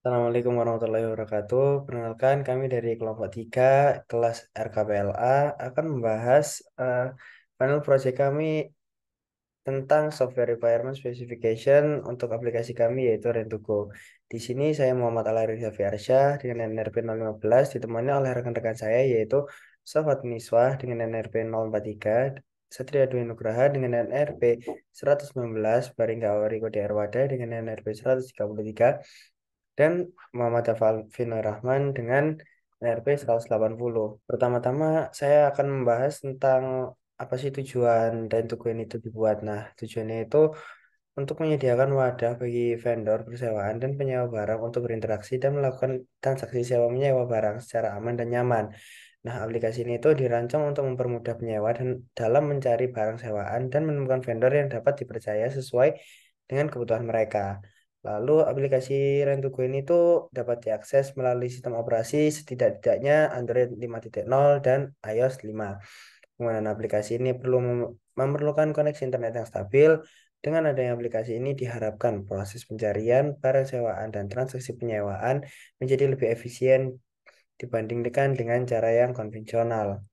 Assalamualaikum warahmatullahi wabarakatuh. Perkenalkan, kami dari kelompok 3 kelas RKPLA akan membahas panel proyek kami tentang software requirement specification untuk aplikasi kami yaitu Rentugo. Di sini saya Muhammad Alairi Zafiarsyah dengan NRP 015 ditemani oleh rekan-rekan saya yaitu Sofat Miswah dengan NRP 043, Satria Dwi Nugraha dengan NRP 119, Baringga Awari Kode Arwada dengan NRP 133, dan Muhammad Afal Rahman dengan NRP 180. Pertama-tama saya akan membahas tentang apa sih tujuan Rent itu dibuat. Nah, tujuannya itu untuk menyediakan wadah bagi vendor persewaan dan penyewa barang untuk berinteraksi dan melakukan transaksi sewa menyewa barang secara aman dan nyaman. Nah, aplikasi ini itu dirancang untuk mempermudah penyewa dan dalam mencari barang sewaan dan menemukan vendor yang dapat dipercaya sesuai dengan kebutuhan mereka. Lalu aplikasi Rent2Go ini tuh dapat diakses melalui sistem operasi setidak-tidaknya Android 5.0 dan iOS 5. Penggunaan aplikasi ini perlu memerlukan koneksi internet yang stabil. Dengan adanya aplikasi ini diharapkan proses pencarian, barang sewaan, dan transaksi penyewaan menjadi lebih efisien dibandingkan dengan cara yang konvensional.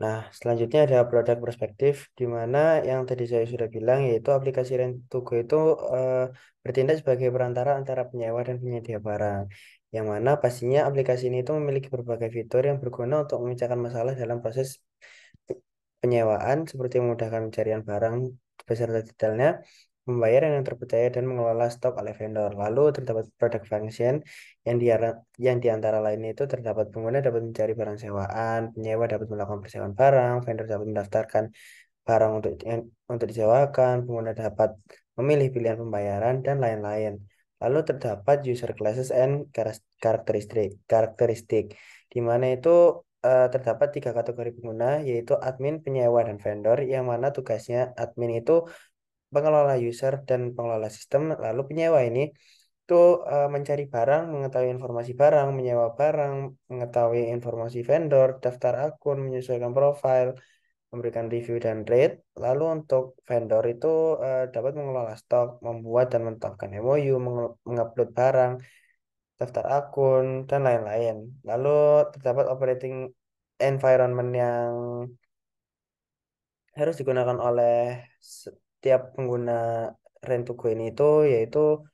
Nah, selanjutnya ada produk perspektif, di mana yang tadi saya sudah bilang, yaitu aplikasi Rent2Go itu eh, bertindak sebagai perantara antara penyewa dan penyedia barang. Yang mana pastinya aplikasi ini itu memiliki berbagai fitur yang berguna untuk memecahkan masalah dalam proses penyewaan, seperti memudahkan pencarian barang beserta detailnya, pembayaran yang terpercaya, dan mengelola stok oleh vendor. Lalu terdapat product function yang di antara lainnya itu terdapat pengguna dapat mencari barang sewaan, penyewa dapat melakukan persewaan barang, vendor dapat mendaftarkan barang untuk disewakan, pengguna dapat memilih pilihan pembayaran, dan lain-lain. Lalu terdapat user classes and karakteristik, di mana itu terdapat tiga kategori pengguna, yaitu admin, penyewa, dan vendor, yang mana tugasnya admin itu pengelola user dan pengelola sistem. Lalu penyewa ini itu mencari barang, mengetahui informasi barang, menyewa barang, mengetahui informasi vendor, daftar akun, menyesuaikan profil, memberikan review dan rate. Lalu untuk vendor itu dapat mengelola stok, membuat dan menetapkan MOU, mengupload barang, daftar akun, dan lain-lain. Lalu terdapat operating environment yang harus digunakan oleh setiap pengguna Rent2Go ini itu yaitu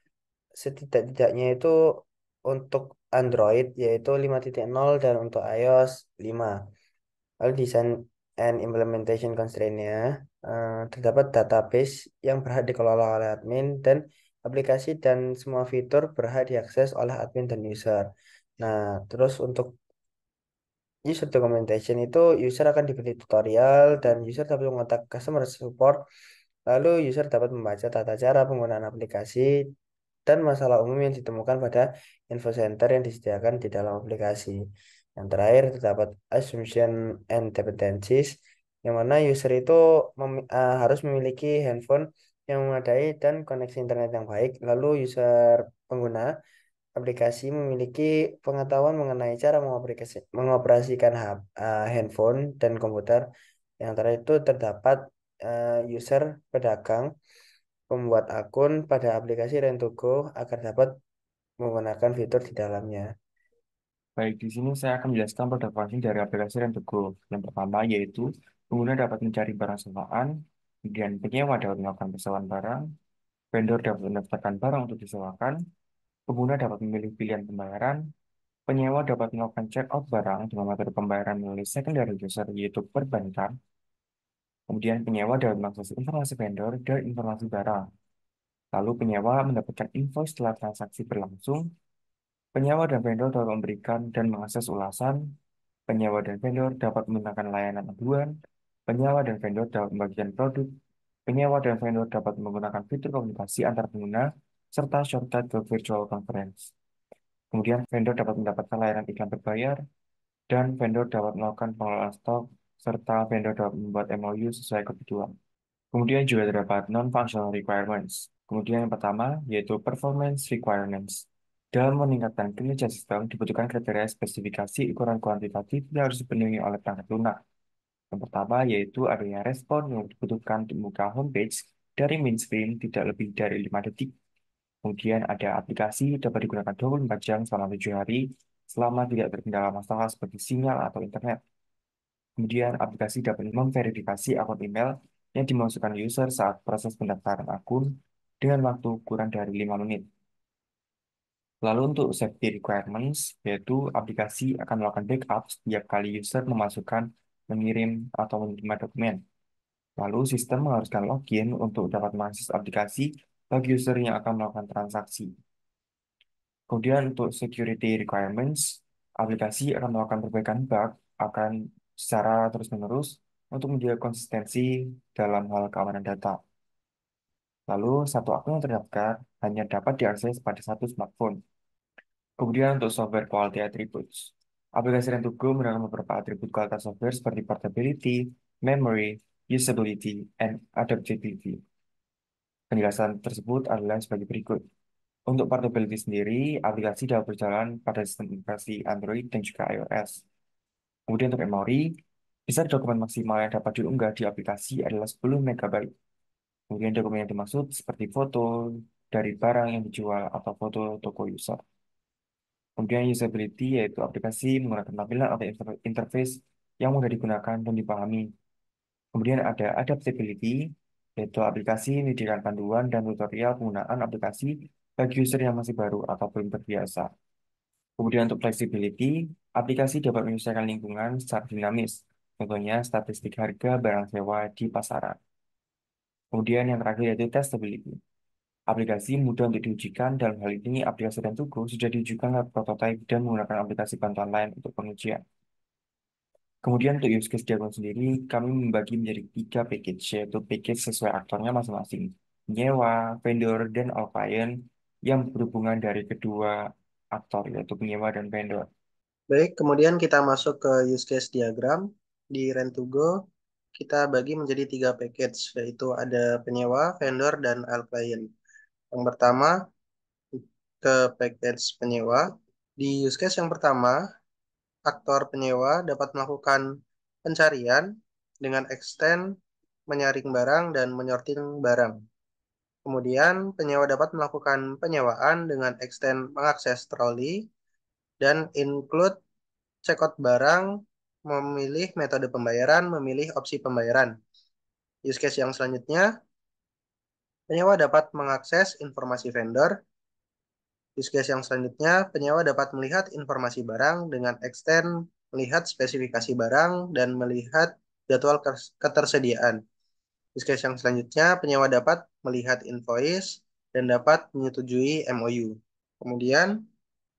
setidak-tidaknya itu untuk Android yaitu 5.0 dan untuk iOS 5. Lalu desain and implementation constraint-nya terdapat database yang berhak dikelola oleh admin dan aplikasi dan semua fitur berhak diakses oleh admin dan user. Nah, terus untuk user documentation itu user akan diberi tutorial dan user dapat mengontak customer support. Lalu user dapat membaca tata cara penggunaan aplikasi dan masalah umum yang ditemukan pada info center yang disediakan di dalam aplikasi. Yang terakhir terdapat assumption and dependencies, yang mana user itu harus memiliki handphone yang memadai dan koneksi internet yang baik. Lalu user pengguna aplikasi memiliki pengetahuan mengenai cara mengoperasikan handphone dan komputer. Yang terakhir itu terdapat user pedagang pembuat akun pada aplikasi Rent2Go agar dapat menggunakan fitur di dalamnya. Baik, di sini saya akan menjelaskan produk function dari aplikasi Rent2Go. Yang pertama yaitu pengguna dapat mencari barang sewaan, kemudian penyewa dapat melakukan persewaan barang, vendor dapat mendaftarkan barang untuk disewakan, pengguna dapat memilih pilihan pembayaran, penyewa dapat melakukan check out barang dengan metode pembayaran melalui secondary user yaitu perbankan, kemudian penyewa dapat mengakses informasi vendor dan informasi barang. Lalu penyewa mendapatkan invoice setelah transaksi berlangsung, penyewa dan vendor dapat memberikan dan mengakses ulasan, penyewa dan vendor dapat menggunakan layanan aduan, penyewa dan vendor dapat membagikan produk, penyewa dan vendor dapat menggunakan fitur komunikasi antar pengguna, serta shortcut ke virtual conference. Kemudian vendor dapat mendapatkan layanan iklan berbayar, dan vendor dapat melakukan pengelolaan stok, serta vendor dapat membuat MOU sesuai kebutuhan. Kemudian juga terdapat non-functional requirements. Kemudian yang pertama yaitu performance requirements. Dalam meningkatkan kinerja sistem, dibutuhkan kriteria spesifikasi ukuran kuantitatif yang harus dipenuhi oleh perangkat lunak. Yang pertama yaitu adanya respon yang dibutuhkan di muka homepage dari mainstream tidak lebih dari 5 detik. Kemudian ada aplikasi dapat digunakan 24 jam selama 7 hari selama tidak terkendala masalah seperti sinyal atau internet. Kemudian aplikasi dapat memverifikasi akun email yang dimasukkan user saat proses pendaftaran akun dengan waktu kurang dari 5 menit. Lalu untuk safety requirements, yaitu aplikasi akan melakukan backup setiap kali user memasukkan, mengirim, atau menerima dokumen. Lalu sistem mengharuskan login untuk dapat mengakses aplikasi bagi user yang akan melakukan transaksi. Kemudian untuk security requirements, aplikasi akan melakukan perbaikan bug akan secara terus-menerus untuk menjaga konsistensi dalam hal keamanan data. Lalu satu akun yang terdaftar hanya dapat diakses pada satu smartphone. Kemudian untuk software quality attributes, aplikasi Rent2Go menggunakan beberapa atribut kualitas software seperti portability, memory, usability, and adaptability. Penjelasan tersebut adalah sebagai berikut. Untuk portability sendiri, aplikasi dapat berjalan pada sistem operasi Android dan juga iOS. Kemudian untuk memori, besar dokumen maksimal yang dapat diunggah di aplikasi adalah 10 MB. Kemudian dokumen yang dimaksud seperti foto dari barang yang dijual atau foto toko user. Kemudian usability yaitu aplikasi menggunakan tampilan atau interface yang mudah digunakan dan dipahami. Kemudian ada adaptability yaitu aplikasi menyediakan panduan dan tutorial penggunaan aplikasi bagi user yang masih baru atau belum terbiasa. Kemudian untuk flexibility, aplikasi dapat menyesuaikan lingkungan secara dinamis, contohnya statistik harga barang sewa di pasaran. Kemudian yang terakhir yaitu testability. Aplikasi mudah untuk diujikan, dalam hal ini aplikasi Rent2Go sudah diujikan lewat prototipe dan menggunakan aplikasi bantuan lain untuk pengujian. Kemudian untuk use case diagram sendiri, kami membagi menjadi 3 package, yaitu package sesuai aktornya masing-masing. Nyewa, vendor, dan all client yang berhubungan dari kedua aktor, yaitu penyewa dan vendor. Baik, kemudian kita masuk ke use case diagram. Di Rent2Go, kita bagi menjadi 3 package, yaitu ada penyewa, vendor, dan all client. Yang pertama, ke package penyewa. Di use case yang pertama, aktor penyewa dapat melakukan pencarian dengan extend menyaring barang dan menyortir barang. Kemudian, penyewa dapat melakukan penyewaan dengan extend mengakses troli dan include checkout barang, memilih metode pembayaran, memilih opsi pembayaran. Use case yang selanjutnya, penyewa dapat mengakses informasi vendor. Use case yang selanjutnya, penyewa dapat melihat informasi barang dengan extend, melihat spesifikasi barang, dan melihat jadwal ketersediaan. Use case yang selanjutnya, penyewa dapat melihat invoice dan dapat menyetujui MOU. Kemudian,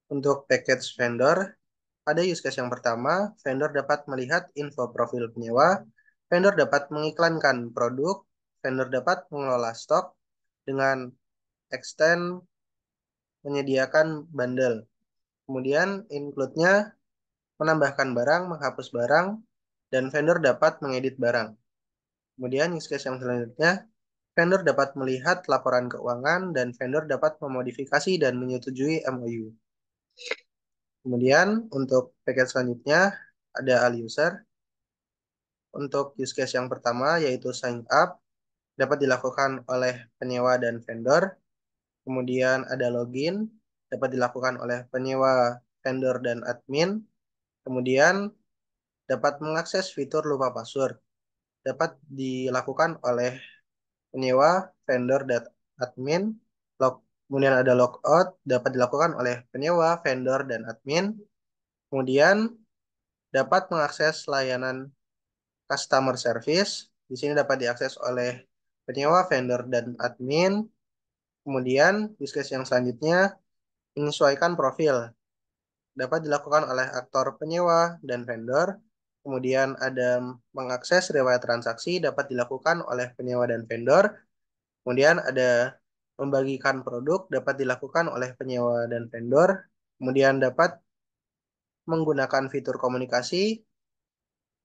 untuk package vendor, pada use case yang pertama, vendor dapat melihat info profil penyewa, vendor dapat mengiklankan produk, vendor dapat mengelola stok dengan extend menyediakan bundle. Kemudian include-nya menambahkan barang, menghapus barang, dan vendor dapat mengedit barang. Kemudian use case yang selanjutnya, vendor dapat melihat laporan keuangan dan vendor dapat memodifikasi dan menyetujui MOU. Kemudian untuk paket selanjutnya ada all user. Untuk use case yang pertama yaitu sign up dapat dilakukan oleh penyewa dan vendor. Kemudian ada login dapat dilakukan oleh penyewa, vendor, dan admin. Kemudian dapat mengakses fitur lupa password dapat dilakukan oleh penyewa, vendor, dan admin. Kemudian ada logout dapat dilakukan oleh penyewa, vendor, dan admin. Kemudian dapat mengakses layanan customer service. Di sini dapat diakses oleh penyewa, vendor, dan admin. Kemudian use case yang selanjutnya menyesuaikan profil dapat dilakukan oleh aktor penyewa dan vendor. Kemudian ada mengakses riwayat transaksi dapat dilakukan oleh penyewa dan vendor. Kemudian ada membagikan produk dapat dilakukan oleh penyewa dan vendor. Kemudian dapat menggunakan fitur komunikasi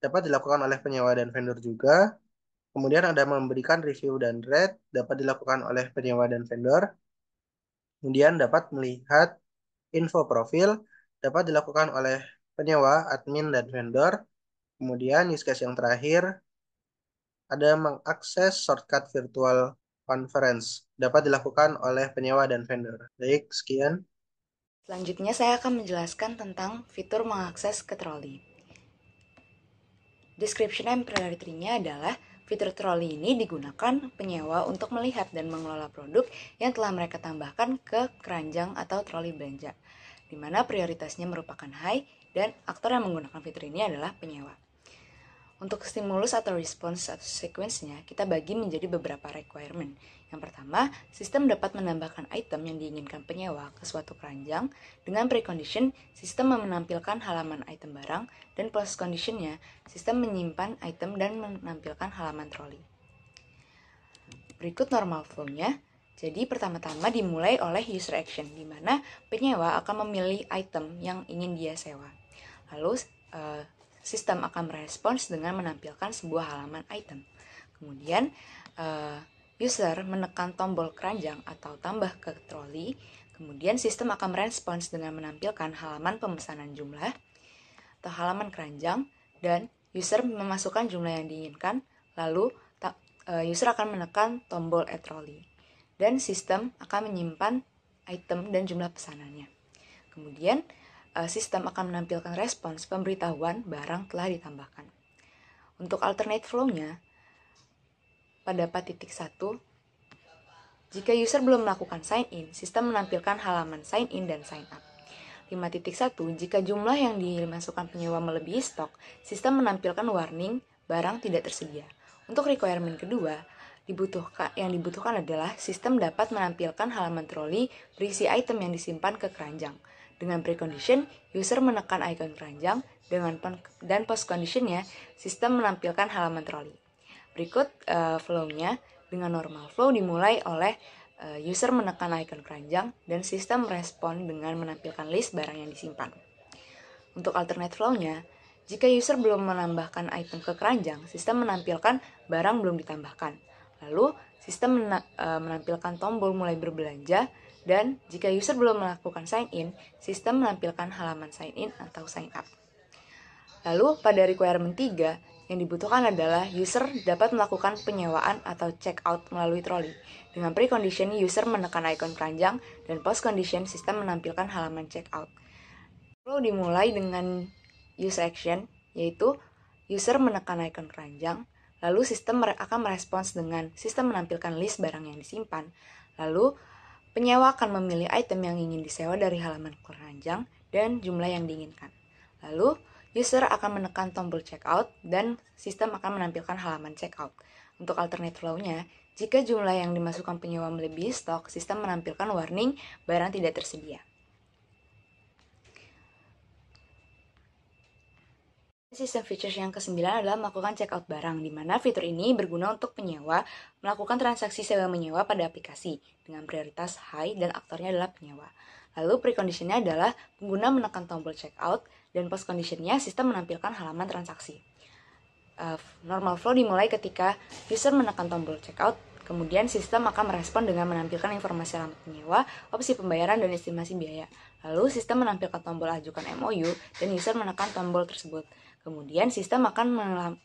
dapat dilakukan oleh penyewa dan vendor juga. Kemudian ada memberikan review dan rate dapat dilakukan oleh penyewa dan vendor. Kemudian dapat melihat info profil dapat dilakukan oleh penyewa, admin, dan vendor. Kemudian use case yang terakhir ada mengakses shortcut virtual conference dapat dilakukan oleh penyewa dan vendor. Baik, sekian. Selanjutnya saya akan menjelaskan tentang fitur mengakses ke troli. Description and priority-nya adalah fitur troli ini digunakan penyewa untuk melihat dan mengelola produk yang telah mereka tambahkan ke keranjang atau troli belanja, di mana prioritasnya merupakan high dan aktor yang menggunakan fitur ini adalah penyewa. Untuk stimulus atau response atau sequence-nya, kita bagi menjadi beberapa requirement. Yang pertama, sistem dapat menambahkan item yang diinginkan penyewa ke suatu keranjang dengan precondition sistem menampilkan halaman item barang, dan post condition-nya, sistem menyimpan item dan menampilkan halaman troli. Berikut normal flow-nya. Jadi pertama-tama dimulai oleh user action, di mana penyewa akan memilih item yang ingin dia sewa. Lalu sistem akan merespons dengan menampilkan sebuah halaman item. Kemudian user menekan tombol keranjang atau tambah ke troli. Kemudian sistem akan merespons dengan menampilkan halaman pemesanan jumlah atau halaman keranjang, dan user memasukkan jumlah yang diinginkan. Lalu user akan menekan tombol add troli, dan sistem akan menyimpan item dan jumlah pesanannya. Kemudian sistem akan menampilkan respons pemberitahuan barang telah ditambahkan. Untuk alternate flow-nya, pada titik 1, jika user belum melakukan sign in, sistem menampilkan halaman sign in dan sign up. 5.1, jika jumlah yang dimasukkan penyewa melebihi stok, sistem menampilkan warning barang tidak tersedia. Untuk requirement kedua, yang dibutuhkan adalah sistem dapat menampilkan halaman troli berisi item yang disimpan ke keranjang. Dengan precondition, user menekan icon keranjang, dan post condition-nya, sistem menampilkan halaman troli. Berikut flow-nya. Dengan normal flow dimulai oleh user menekan icon keranjang, dan sistem merespon dengan menampilkan list barang yang disimpan. Untuk alternate flow-nya, jika user belum menambahkan item ke keranjang, sistem menampilkan barang belum ditambahkan. Lalu, sistem menampilkan tombol mulai berbelanja, dan jika user belum melakukan sign in, sistem menampilkan halaman sign in atau sign up. Lalu pada requirement 3, yang dibutuhkan adalah user dapat melakukan penyewaan atau check out melalui troli. Dengan precondition, user menekan icon keranjang, dan post condition, sistem menampilkan halaman check out. Flow dimulai dengan user action, yaitu user menekan icon keranjang, lalu sistem akan merespons dengan sistem menampilkan list barang yang disimpan, lalu penyewa akan memilih item yang ingin disewa dari halaman keranjang dan jumlah yang diinginkan. Lalu, user akan menekan tombol checkout dan sistem akan menampilkan halaman checkout. Untuk alternate flow-nya, jika jumlah yang dimasukkan penyewa melebihi stok, sistem menampilkan warning barang tidak tersedia. Sistem features yang ke-9 adalah melakukan checkout barang, di mana fitur ini berguna untuk penyewa melakukan transaksi sewa-menyewa pada aplikasi dengan prioritas high dan aktornya adalah penyewa. Lalu preconditionnya adalah pengguna menekan tombol checkout, dan post conditionnya sistem menampilkan halaman transaksi. Normal flow dimulai ketika user menekan tombol checkout, kemudian sistem akan merespon dengan menampilkan informasi alamat penyewa, opsi pembayaran, dan estimasi biaya. Lalu sistem menampilkan tombol ajukan MOU, dan user menekan tombol tersebut. Kemudian sistem akan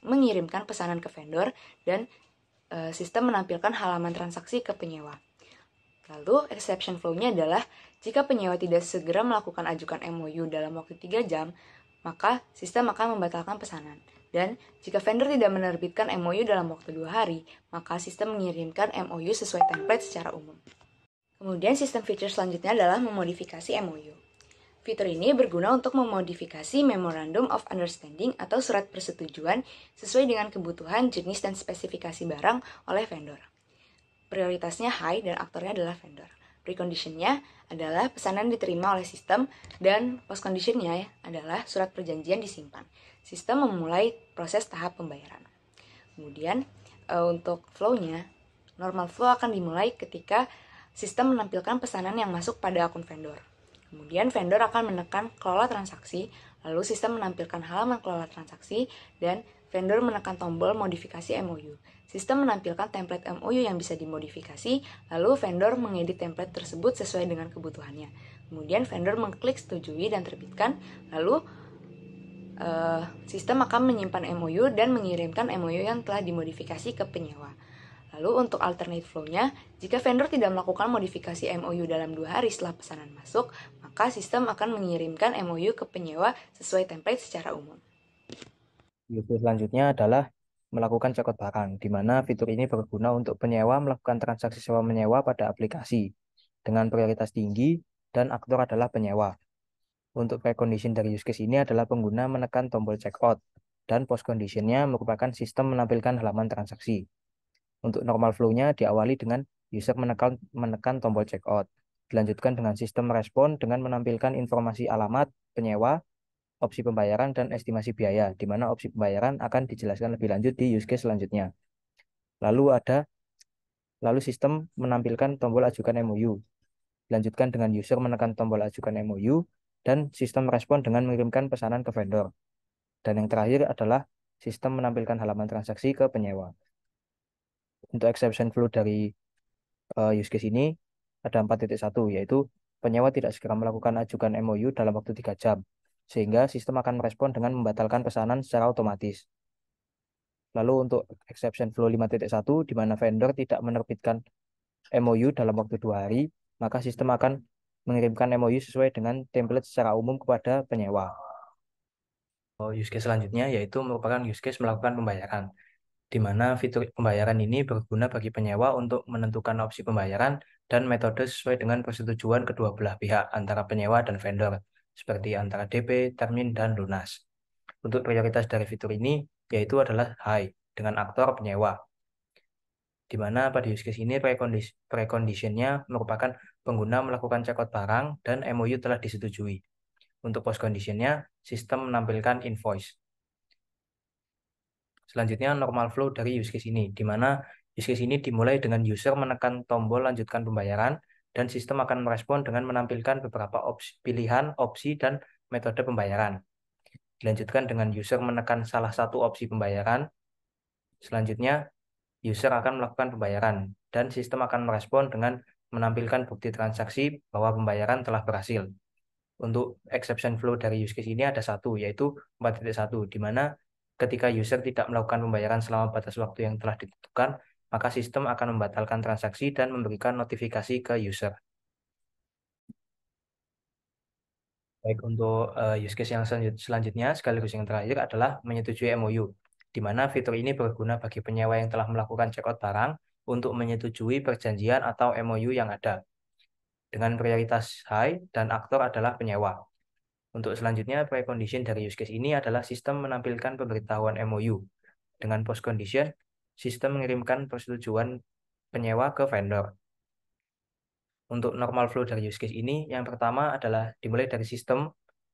mengirimkan pesanan ke vendor, dan sistem menampilkan halaman transaksi ke penyewa. Lalu exception flow-nya adalah jika penyewa tidak segera melakukan ajukan MOU dalam waktu 3 jam, maka sistem akan membatalkan pesanan. Dan jika vendor tidak menerbitkan MOU dalam waktu 2 hari, maka sistem mengirimkan MOU sesuai template secara umum. Kemudian sistem feature selanjutnya adalah memodifikasi MOU. Fitur ini berguna untuk memodifikasi Memorandum of Understanding atau surat persetujuan sesuai dengan kebutuhan, jenis, dan spesifikasi barang oleh vendor. Prioritasnya high dan aktornya adalah vendor. Preconditionnya adalah pesanan diterima oleh sistem, dan post conditionnya adalah surat perjanjian disimpan. Sistem memulai proses tahap pembayaran. Kemudian untuk flow-nya, normal flow akan dimulai ketika sistem menampilkan pesanan yang masuk pada akun vendor. Kemudian vendor akan menekan kelola transaksi, lalu sistem menampilkan halaman kelola transaksi, dan vendor menekan tombol modifikasi MOU. Sistem menampilkan template MOU yang bisa dimodifikasi, lalu vendor mengedit template tersebut sesuai dengan kebutuhannya. Kemudian vendor mengklik setujui dan terbitkan, lalu sistem akan menyimpan MOU dan mengirimkan MOU yang telah dimodifikasi ke penyewa. Lalu untuk alternate flow-nya, jika vendor tidak melakukan modifikasi MOU dalam 2 hari setelah pesanan masuk, maka sistem akan mengirimkan MOU ke penyewa sesuai template secara umum. Use case selanjutnya adalah melakukan cekot barang, di mana fitur ini berguna untuk penyewa melakukan transaksi sewa menyewa pada aplikasi dengan prioritas tinggi dan aktor adalah penyewa. Untuk precondition dari use case ini adalah pengguna menekan tombol checkout dan post conditionnya merupakan sistem menampilkan halaman transaksi. Untuk normal flow-nya diawali dengan user menekan tombol checkout. Dilanjutkan dengan sistem respon dengan menampilkan informasi alamat, penyewa, opsi pembayaran, dan estimasi biaya, di mana opsi pembayaran akan dijelaskan lebih lanjut di use case selanjutnya. Lalu sistem menampilkan tombol ajukan MOU. Dilanjutkan dengan user menekan tombol ajukan MOU, dan sistem respon dengan mengirimkan pesanan ke vendor. Dan yang terakhir adalah sistem menampilkan halaman transaksi ke penyewa. Untuk exception flow dari use case ini ada 4.1, yaitu penyewa tidak segera melakukan ajukan MOU dalam waktu 3 jam, sehingga sistem akan merespon dengan membatalkan pesanan secara otomatis. Lalu untuk exception flow 5.1, di mana vendor tidak menerbitkan MOU dalam waktu 2 hari, maka sistem akan mengirimkan MOU sesuai dengan template secara umum kepada penyewa. Use case selanjutnya yaitu merupakan use case melakukan pembayaran, di mana fitur pembayaran ini berguna bagi penyewa untuk menentukan opsi pembayaran dan metode sesuai dengan persetujuan kedua belah pihak antara penyewa dan vendor, seperti antara DP, termin, dan lunas. Untuk prioritas dari fitur ini yaitu adalah high dengan aktor penyewa, di mana pada use case ini preconditionnya merupakan pengguna melakukan checkout barang dan MOU telah disetujui. Untuk post conditionnya, sistem menampilkan invoice. Selanjutnya normal flow dari use case ini, di mana use case ini dimulai dengan user menekan tombol lanjutkan pembayaran dan sistem akan merespon dengan menampilkan beberapa pilihan opsi dan metode pembayaran. Dilanjutkan dengan user menekan salah satu opsi pembayaran. Selanjutnya user akan melakukan pembayaran dan sistem akan merespon dengan menampilkan bukti transaksi bahwa pembayaran telah berhasil. Untuk exception flow dari use case ini ada satu, yaitu 4.1, di mana ketika user tidak melakukan pembayaran selama batas waktu yang telah ditentukan, maka sistem akan membatalkan transaksi dan memberikan notifikasi ke user. Baik, untuk use case yang selanjutnya sekaligus yang terakhir adalah menyetujui MOU, di mana fitur ini berguna bagi penyewa yang telah melakukan checkout barang untuk menyetujui perjanjian atau MOU yang ada, dengan prioritas high dan aktor adalah penyewa. Untuk selanjutnya, precondition dari use case ini adalah sistem menampilkan pemberitahuan MOU. Dengan post condition, sistem mengirimkan persetujuan penyewa ke vendor. Untuk normal flow dari use case ini, yang pertama adalah dimulai dari sistem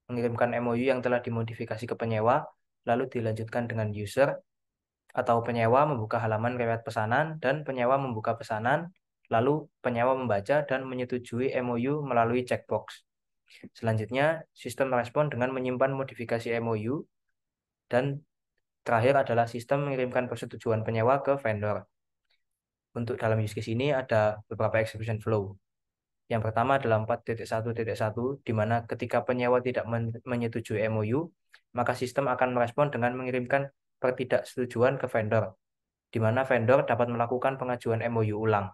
mengirimkan MOU yang telah dimodifikasi ke penyewa, lalu dilanjutkan dengan user atau penyewa membuka halaman riwayat pesanan, dan penyewa membuka pesanan, lalu penyewa membaca dan menyetujui MOU melalui checkbox. Selanjutnya, sistem merespon dengan menyimpan modifikasi MOU, dan terakhir adalah sistem mengirimkan persetujuan penyewa ke vendor. Untuk dalam use case ini ada beberapa execution flow. Yang pertama adalah 4.1.1, di mana ketika penyewa tidak menyetujui MOU, maka sistem akan merespon dengan mengirimkan pertidaksetujuan ke vendor, di mana vendor dapat melakukan pengajuan MOU ulang.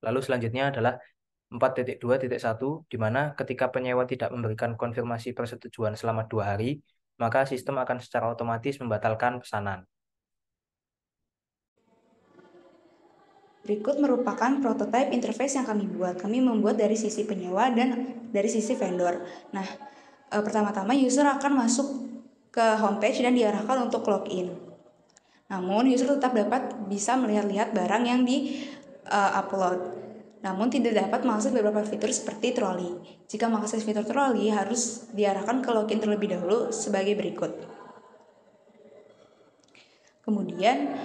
Lalu selanjutnya adalah 4.2.1, di mana ketika penyewa tidak memberikan konfirmasi persetujuan selama 2 hari, maka sistem akan secara otomatis membatalkan pesanan. Berikut merupakan prototipe interface yang kami buat. Kami membuat dari sisi penyewa dan dari sisi vendor. Nah, pertama-tama user akan masuk ke homepage dan diarahkan untuk login. Namun, user tetap bisa melihat-lihat barang yang di-upload. Namun tidak dapat mengakses beberapa fitur seperti trolley. Jika mengakses fitur trolley, harus diarahkan ke login terlebih dahulu sebagai berikut. Kemudian,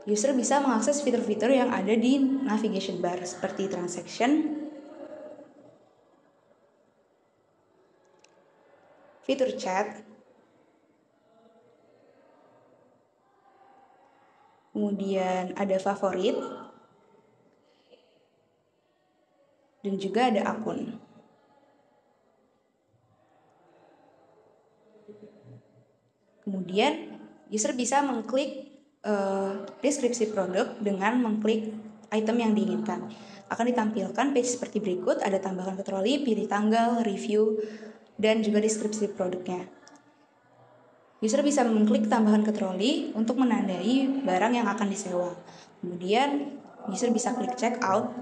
user bisa mengakses fitur-fitur yang ada di navigation bar seperti transaction, fitur chat, kemudian ada favorit, dan juga ada akun. Kemudian user bisa mengklik deskripsi produk dengan mengklik item yang diinginkan. Akan ditampilkan page seperti berikut, ada tambahkan ke troli, pilih tanggal, review, dan juga deskripsi produknya. User bisa mengklik tambahan ke troli untuk menandai barang yang akan disewa. Kemudian user bisa klik check out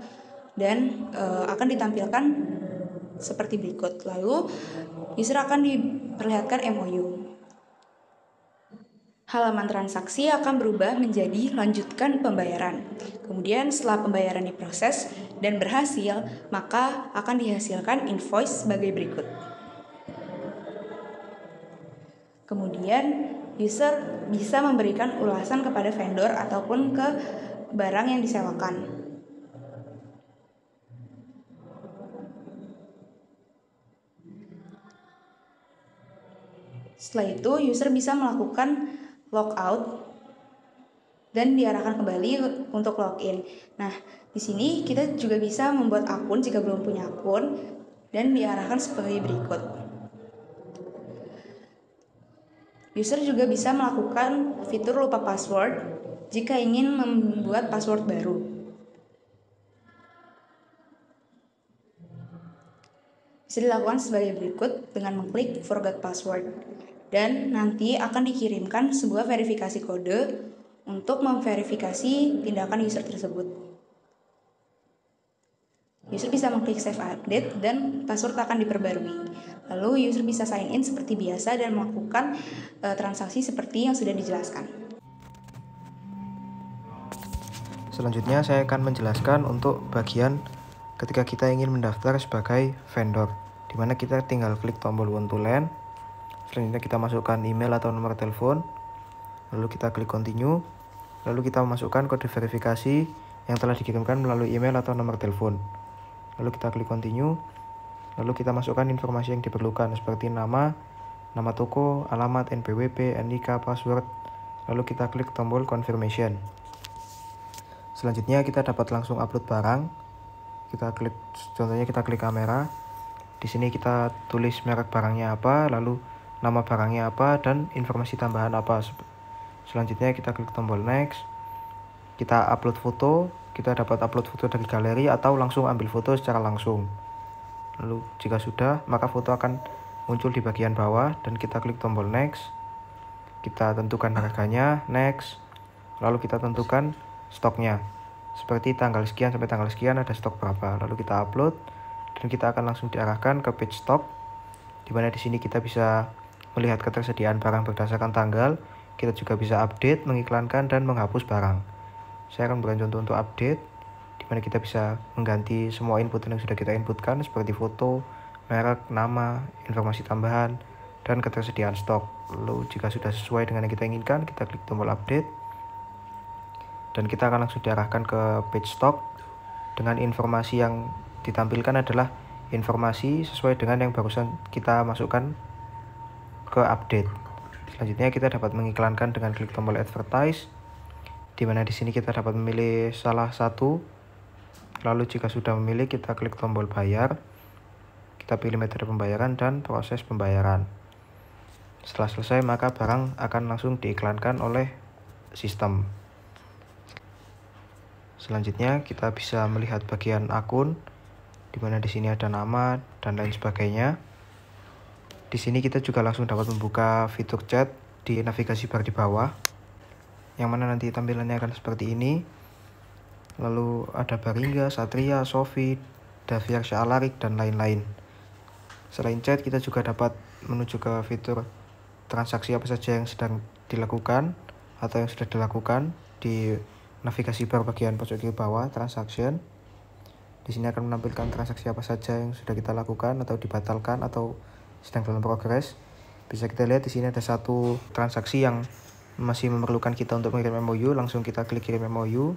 dan akan ditampilkan seperti berikut. Lalu user akan diperlihatkan MOU. Halaman transaksi akan berubah menjadi lanjutkan pembayaran. Kemudian setelah pembayaran diproses dan berhasil, maka akan dihasilkan invoice sebagai berikut. Kemudian user bisa memberikan ulasan kepada vendor ataupun ke barang yang disewakan. Setelah itu, user bisa melakukan logout dan diarahkan kembali untuk login. Nah, di sini kita juga bisa membuat akun jika belum punya akun dan diarahkan sebagai berikut. User juga bisa melakukan fitur lupa password jika ingin membuat password baru. Bisa dilakukan sebagai berikut dengan mengklik forgot password. Dan nanti akan dikirimkan sebuah verifikasi kode untuk memverifikasi tindakan user tersebut. User bisa mengklik save update dan password akan diperbarui. Lalu user bisa sign in seperti biasa dan melakukan transaksi seperti yang sudah dijelaskan. Selanjutnya saya akan menjelaskan untuk bagian ketika kita ingin mendaftar sebagai vendor, di mana kita tinggal klik tombol want to learn. Selanjutnya kita masukkan email atau nomor telepon, lalu kita klik continue, lalu kita memasukkan kode verifikasi yang telah dikirimkan melalui email atau nomor telepon. Lalu kita klik continue, lalu kita masukkan informasi yang diperlukan seperti nama toko, alamat, NPWP, NIK, password, lalu kita klik tombol confirmation. Selanjutnya kita dapat langsung upload barang. Contohnya kita klik kamera. Di sini kita tulis merek barangnya apa, lalu nama barangnya apa, dan informasi tambahan apa. Selanjutnya kita klik tombol next. Kita upload foto. Kita dapat upload foto dari galeri atau langsung ambil foto secara langsung. Lalu jika sudah, maka foto akan muncul di bagian bawah dan kita klik tombol next. Kita tentukan harganya, next. Lalu kita tentukan stoknya. Seperti tanggal sekian sampai tanggal sekian ada stok berapa. Lalu kita upload dan kita akan langsung diarahkan ke page stock, di mana di sini kita bisa melihat ketersediaan barang berdasarkan tanggal. Kita juga bisa update, mengiklankan, dan menghapus barang. Saya akan berikan contoh untuk update, di mana kita bisa mengganti semua input yang sudah kita inputkan, seperti foto, merek, nama, informasi tambahan, dan ketersediaan stok. Lalu jika sudah sesuai dengan yang kita inginkan, kita klik tombol update, dan kita akan langsung diarahkan ke page stock dengan informasi yang ditampilkan adalah informasi sesuai dengan yang barusan kita masukkan ke update. Selanjutnya kita dapat mengiklankan dengan klik tombol advertise, di mana di sini kita dapat memilih salah satu. Lalu jika sudah memilih, kita klik tombol bayar. Kita pilih metode pembayaran dan proses pembayaran. Setelah selesai, maka barang akan langsung diiklankan oleh sistem. Selanjutnya kita bisa melihat bagian akun, di mana di sini ada nama dan lain sebagainya. Di sini kita juga langsung dapat membuka fitur chat di navigasi bar di bawah, yang mana nanti tampilannya akan seperti ini. Lalu ada Baringga, Satria, Sofi, Daviar, Syalarik, dan lain-lain. Selain chat, kita juga dapat menuju ke fitur transaksi apa saja yang sedang dilakukan atau yang sudah dilakukan di navigasi bar bagian pojok kiri bawah, transaction. Di sini akan menampilkan transaksi apa saja yang sudah kita lakukan atau dibatalkan atau sedang dalam progres. Bisa kita lihat di sini ada satu transaksi yang masih memerlukan kita untuk mengirim MOU. Langsung kita klik kirim MOU.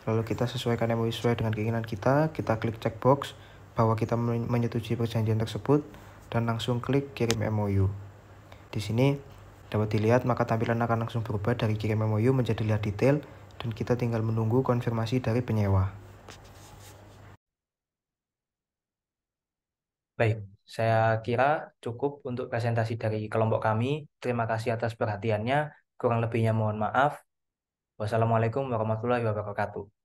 Lalu kita sesuaikan MOU sesuai dengan keinginan kita. Kita klik checkbox bahwa kita menyetujui perjanjian tersebut dan langsung klik kirim MOU. Di sini dapat dilihat maka tampilan akan langsung berubah dari kirim MOU menjadi lihat detail, dan kita tinggal menunggu konfirmasi dari penyewa. Baik, saya kira cukup untuk presentasi dari kelompok kami. Terima kasih atas perhatiannya. Kurang lebihnya mohon maaf. Wassalamualaikum warahmatullahi wabarakatuh.